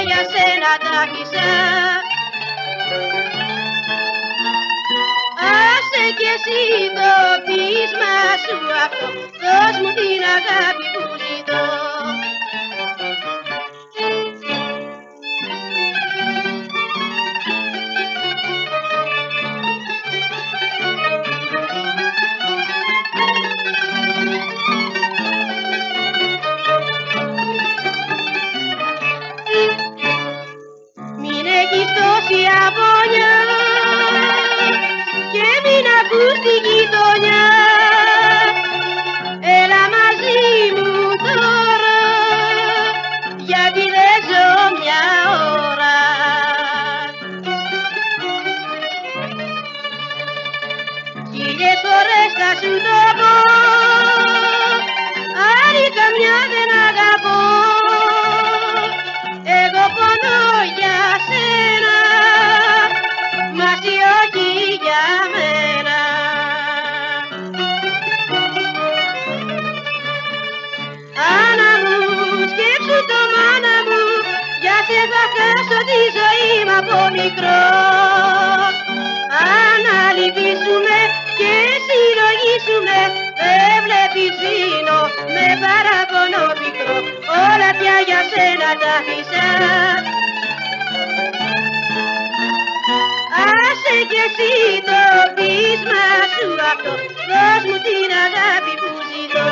για σένα τα άφησα. Άσε κι εσύ το πείσμα σου αυτό, δώσ' μου την αγάπη που ζητώ. Μην έχεις τόση αγωνιά και μην ακούς τη γειτονιά. Έλα μαζί μου τώρα, γιατί δεν ζω μια ώρα. Χίλιες φορές θα σου το πω, άλλη καμιά δεν αγαπώ. Εγώ πονώ για σένα, μα εσύ όχι για μένα. Άννα μου, σκέψου το μάνα μου, για σε θα χάσω τη ζωή μου από μικρό. Άννα, λυπήσουμε και συλλογήσουμε, δεν βλέπεις δίνω με παραπονό πικρό. Όλα πια για σένα τα άφησα. Άσε κι εσύ το πείσμα σου αυτό, δώσ' μου την αγάπη που ζητώ.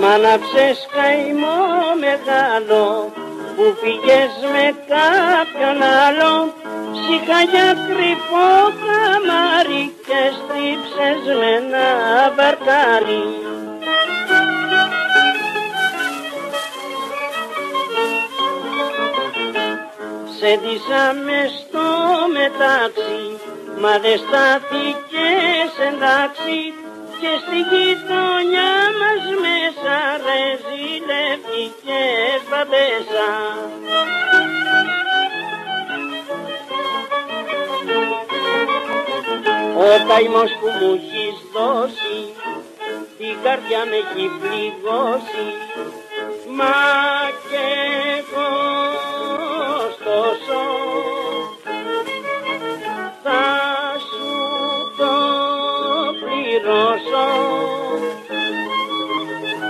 Μ' άναψες καημό μεγάλο που φύγες με κάποιον άλλο, ψήχα για κρυφό καμάρι και στρίψες με ένα βαρκάρι. Σε ντύσαμε στο μετάξι, μα δεν στάθηκες εντάξει, και στη γειτονιά μας μέσα ρεζιλεύτηκες μπαμπέσα. Ο καημός που μου έχεις δώσει την καρδιά με έχει πληγώσει, μα και εγώ ωστόσο θα σου το πληρώσω.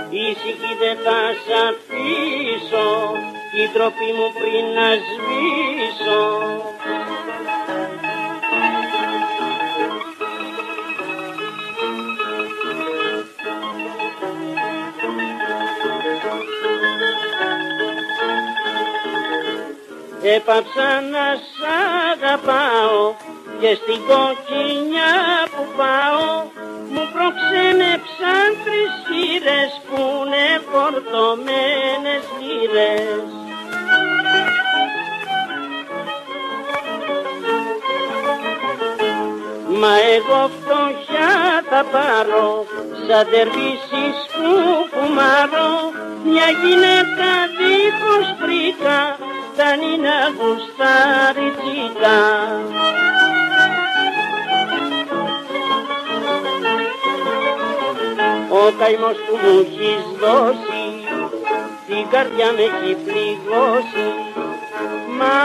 Ήσυχη δεν θα σ' αφήσω, την τροπή μου πριν να σβήσω. Έπαψα να σ' αγαπάω και στην κοκκινιά που πάω μου προξένεψαν 3 χείρες που είναι φορτωμένες λίρες. Μα εγώ φτωχιά θα πάρω σαν τερβίσεις που φουμάρω, μια γυναίκα δίχως πρίκα θα είναι να γουστάρει τσίκα. Ο καημός που μου έχεις δώσει την καρδιά με έχει πληγώσει, μα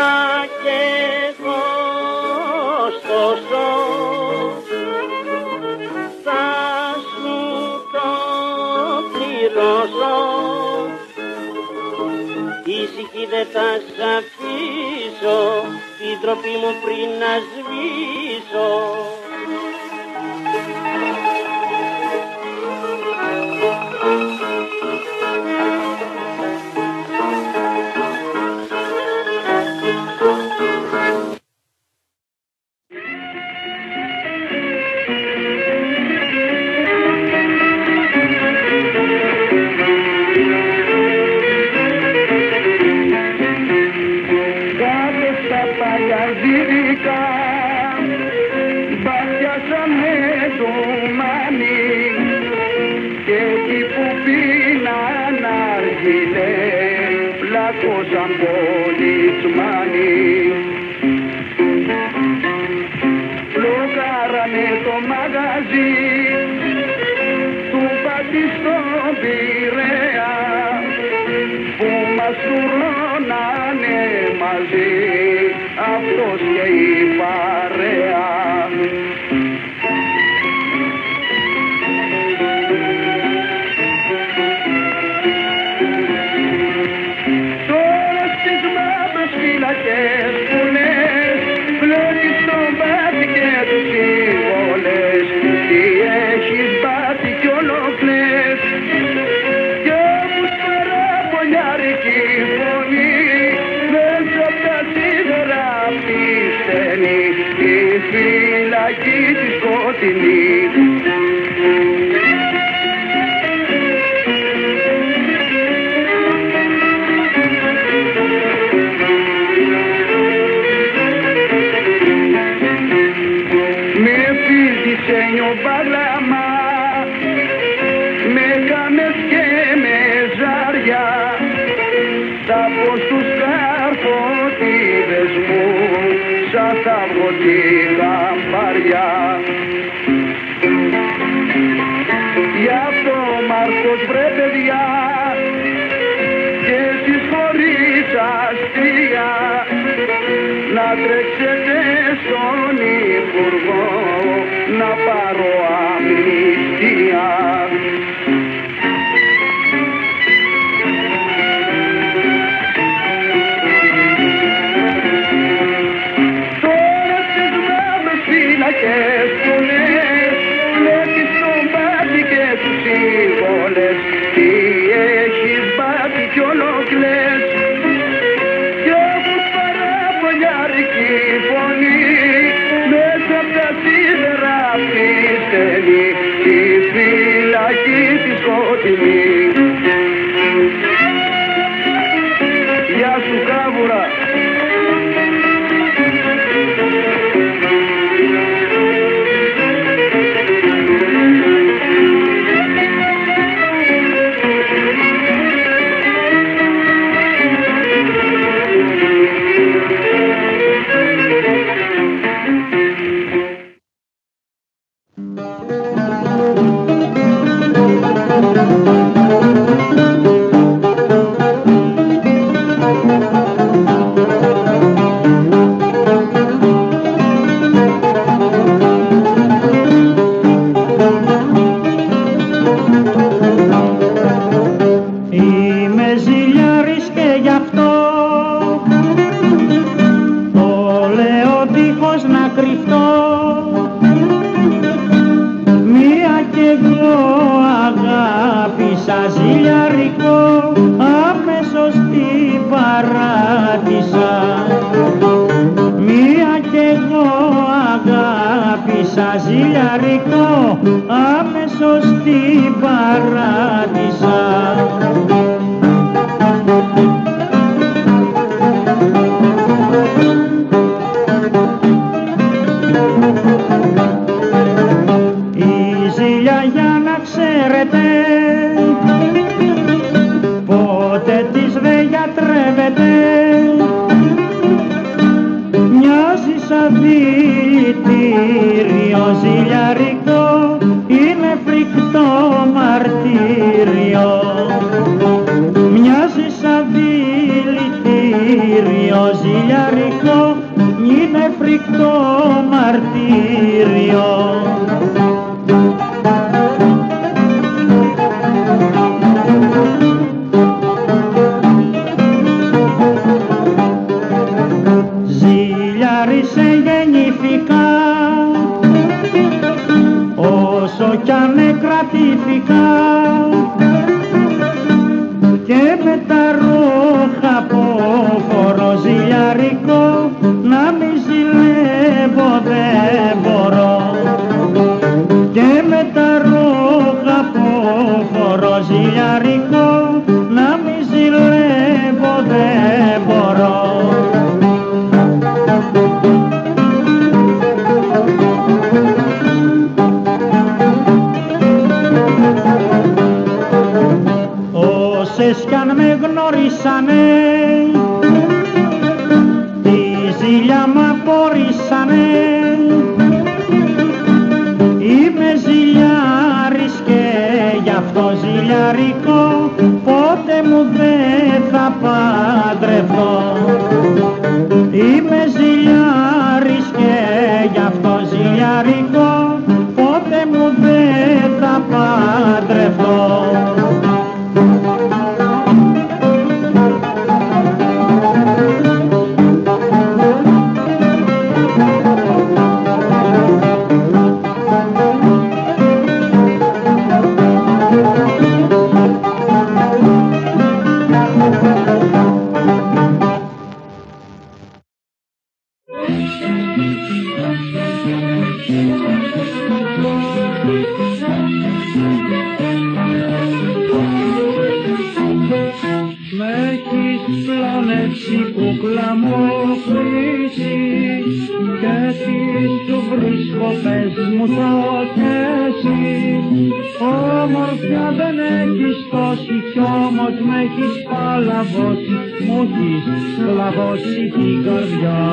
και εγώ ωστόσο θα σου το πληρώσω. Ήσυχη δεν θα σ' αφήσω, την τροπή μου πριν να σβήσω. Πλάκωσαν πολιτσμάνοι, μπλοκάρανε το μαγαζί του Πατή στον Πειραιά, που μας τουρώνανε μαζί αυτός και η παρέα. Βλέπεις τον πάθη και τους σύμβολες, τι έχεις πάθει κι ολοκλές, κι όμως παραπονιάρικη φωνή μέσα απ' τα σίδερα πισθαίνει η φυλακή τη σκοτεινή. Μπαλάμα, με κάμες και με ζάρια, θα πω στους καρφωτίδες μου σαν θα βγω τη γαμπάρια. να πάρω αμνηστία. Τώρα στις μαύρες φύλακες που βλέπεις τον Μπάτη και τους σύμβολες, τι έχεις Μπάτη κι ολοκλές, κι όπως παραπονιάρικη φωνή μέσα απ' τα σίδερα πίστελη τη φυλακή τη σκοτεινή. Γεια σου Κάβουρα. Ζηλιαρικό άμεσος στην παράδεισα. Η ζήλια, για να ξέρετε, πότε της δε γιατρεύεται, μοιάζει σαν δηλητήριο. Ζηλιαρικό είναι φρικτό μαρτύριο, μοιάζει σαν δηλητήριο. Ζηλιαρικό είναι φρικτό μαρτύριο. Ζηλιάρισε γεννήθηκα, όσο κι αν εκρατήθηκα, και με τα ρούχα από φορώ. Ζηλιαρικό να μη ζηλεύω δεν μπορώ, και με τα ρούχα από φορώ. Ζηλιαρικό να μη ζηλεύω δεν μπορώ. Όσες κι αν με γνωρίσανε, τη ζήλια μ' απορρίσανε. Είμαι ζηλιάρης και γι' αυτό ζηλιαρικό πότε μου δεν θα παντρευτώ. Είμαι ζηλιάρης και γι' αυτό ζηλιαρικό πότε μου δεν θα παντρευτώ. κούκλα μου χρυσή και τι σου βρίσκω, πες μου το κι εσύ. Όμορφια δεν έχεις τόση κι όμως μ' έχεις παλαβώσει, μου έχεις κλαβώσει την καρδιά.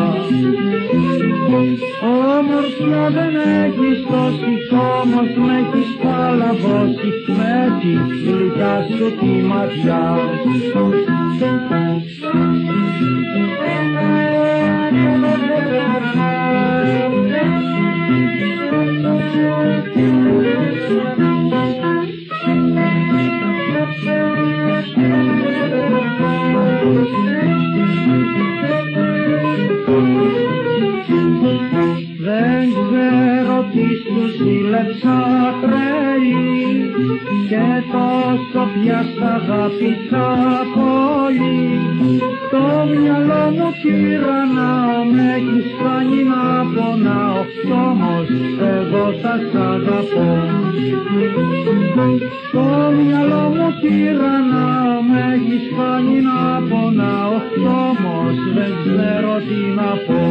Όμορφια δεν έχεις τόση κι όμως μ' έχεις παλαβώσει με τη γλυκιά σου τη ματιά. έτσι σου σύλλεψα τρελή και τόσο πια σ' αγάπησα πολύ. Το μυαλό μου τυραννάω, με έχεις κάνει να πονάω, κι όμως εγώ θα σ' αγαπώ. Το μυαλό μου τυραννάω, με έχεις κάνει να πονάω, κι όμως δεν ξέρω τι να πω.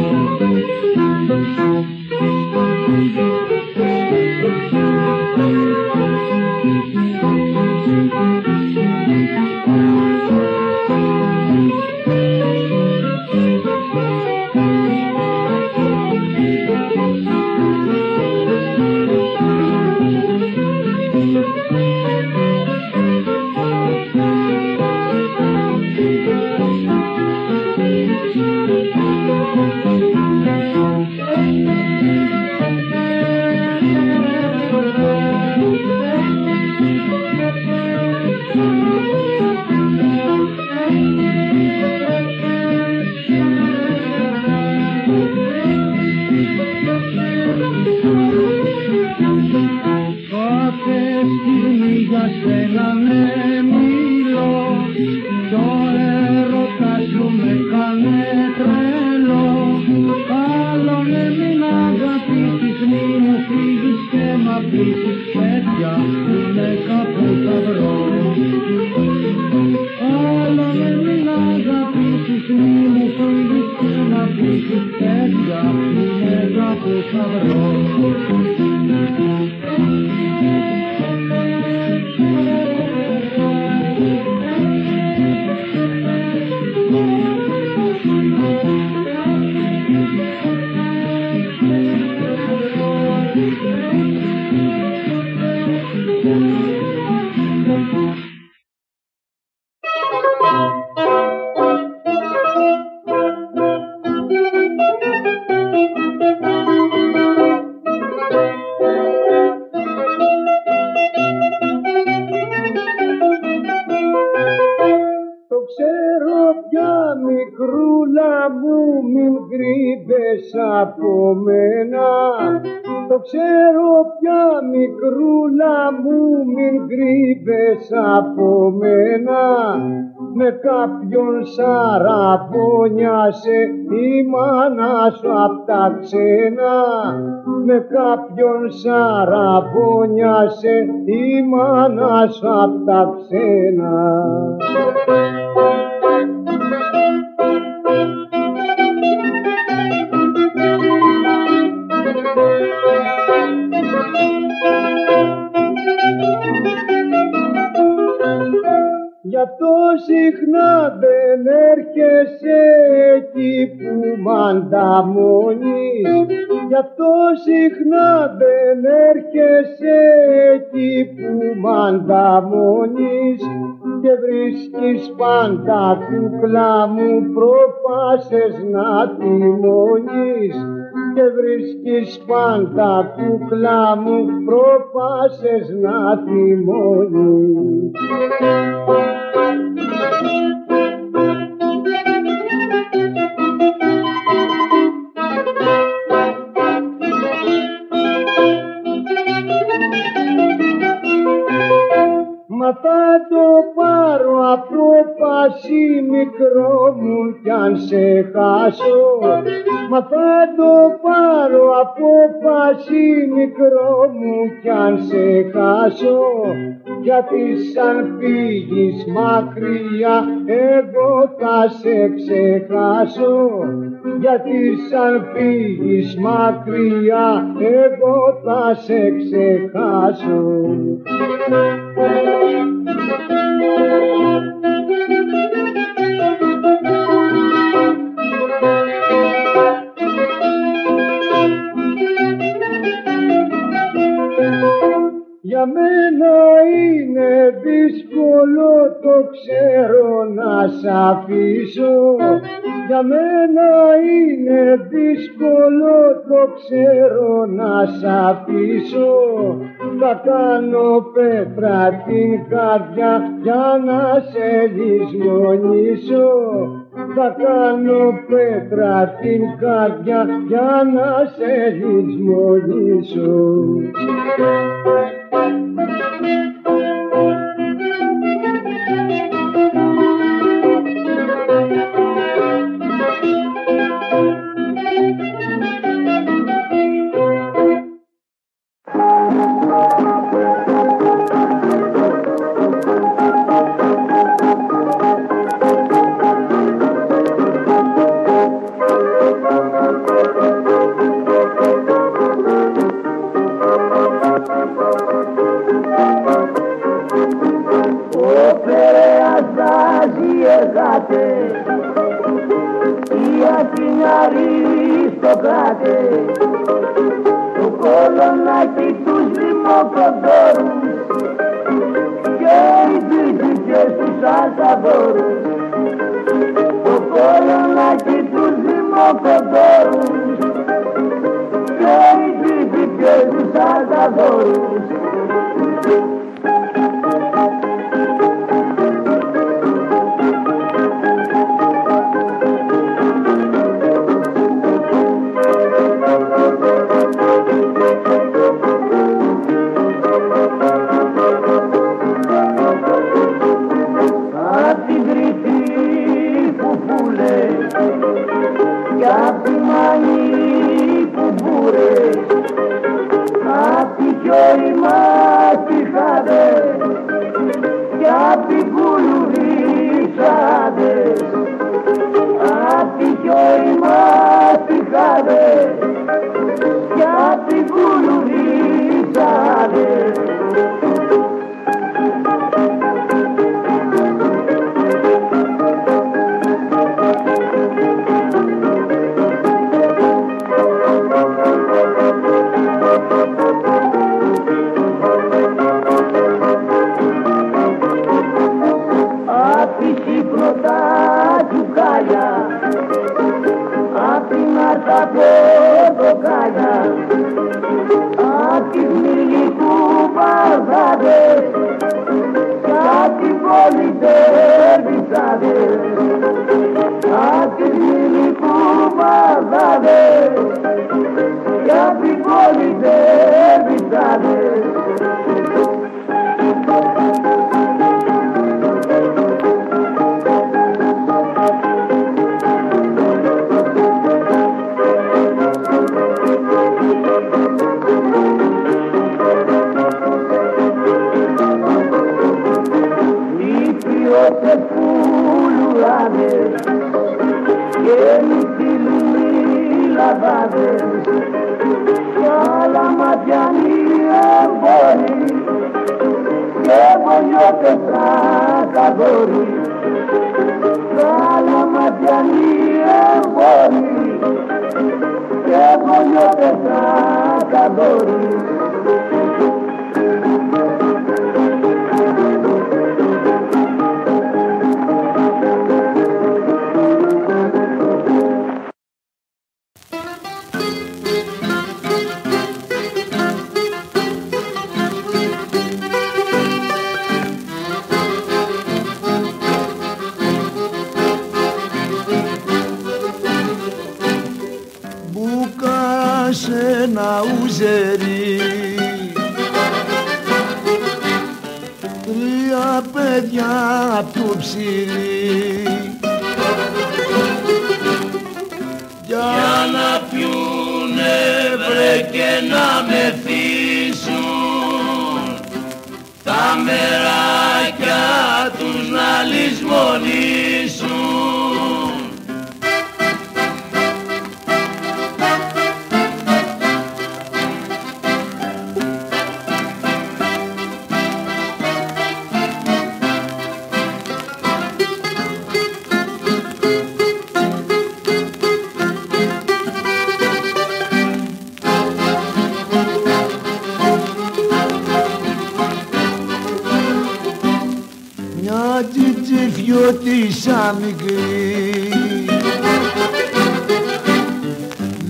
Από μένα, το ξέρω πια μικρούλα μου, μην κρύβες από μένα. Με κάποιον σαραπονιάσε η μάνα σου απ' τα ξένα. Με κάποιον σαραπονιάσε η μάνα σου απ' τα ξένα. Για το συχνά δεν έρχεσαι εκεί που μ' ανταμονείς. Για το συχνά δεν έρχεσαι εκεί που μ' ανταμονείς. Και βρίσκεις πάντα κούκλα μου προφάσες να τιμωρείς. Και βρίσκεις πάντα κούκλα μου προφάσες να τιμωρείς. Μα θα το πάρω απόφαση μικρό μου κι αν σε χάσω. Μα θα το πάρω απόφαση μικρό μου κι αν σε χάσω. Γιατί σαν φύγεις μακριά εγώ θα σε ξεχάσω. Γιατί σαν φύγεις μακριά εγώ θα σε ξεχάσω. Για μένα είναι δύσκολο, το ξέρω, να σ' αφήσω. Για μένα είναι δύσκολο, το ξέρω, να σ' αφήσω. Θα κάνω πέτρα την καρδιά για να σε λησμονήσω. θα κάνω πέτρα την καρδιά για να σε λησμονήσω. Το κολονάκι τους λιμοκοντόρους και οι τζιτζικές τους αλταδόρους. Το κολονάκι τους λιμοκοντόρους και οι τζιτζικές τους αλταδόρους.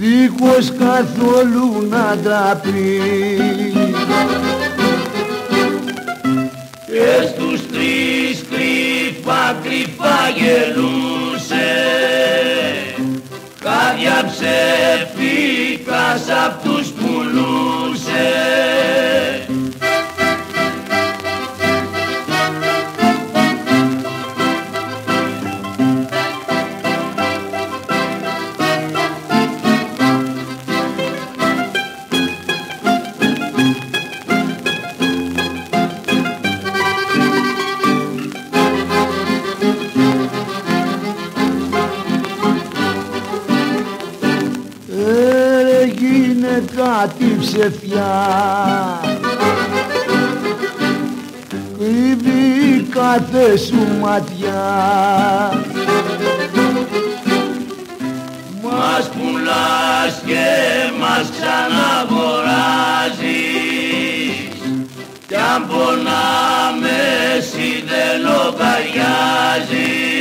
δίχως καθόλου να ντραπεί. Και στους τρεις κρυφούς κρυφά κρυφά γελούσε, χάδια ψεύτικα σ' αυτούς πουλούσε. Κάτι ψεφιά κρύβει κάθε σου ματιά, μας πουλάς και μας ξαναγοράζεις, κι αν πονάμε εσύ δεν λογαριάζεις.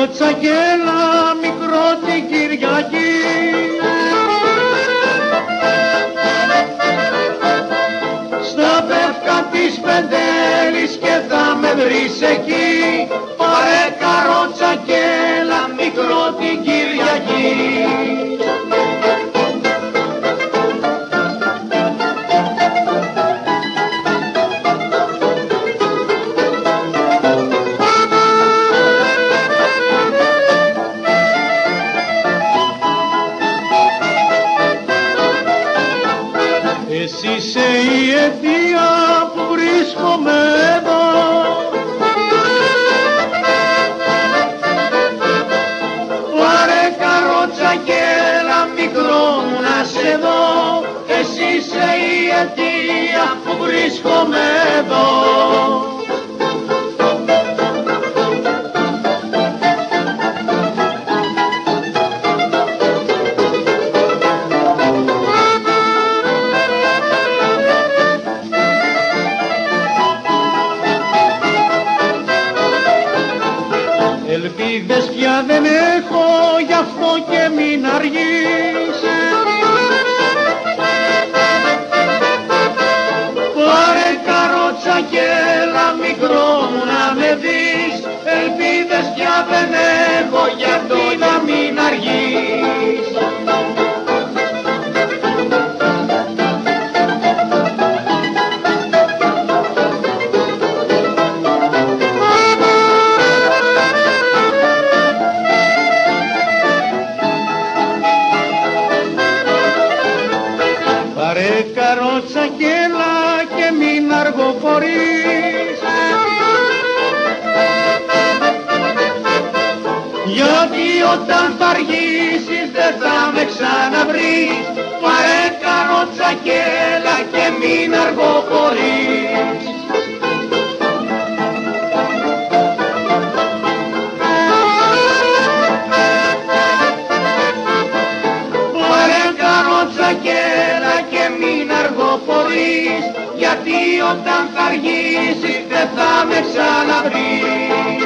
καροτσακέλα μικρό την Κυριακή. Στα πεύκα της Πεντέλης και θα με βρεις εκεί. Πάρε καροτσακέλα μικρό την Κυριακή. Εσύ είσαι η αιτία που βρίσκομαι εδώ. Πάρε καροτσακέλα μικρό μου να σε δω. Εσύ είσαι η αιτία που βρίσκομαι εδώ. Ελπίδες πια δεν έχω, γι' αυτό και μην αργείς. Πάρε καροτσακέλα μικρό μου να με δεις. Ελπίδες πια δεν έχω, γι' αυτό να μην αργείς. Πάρε καροτσακέλα και μην αργοπορείς. Γιατί όταν θα αργήσεις δεν θα με ξαναβρεις. Πάρε καροτσακέλα και μην αργοπορείς. Πάρε καροτσακέλα και μην αργοπορείς. Γιατί όταν θα αργήσεις δεν θα με ξαναβρεις.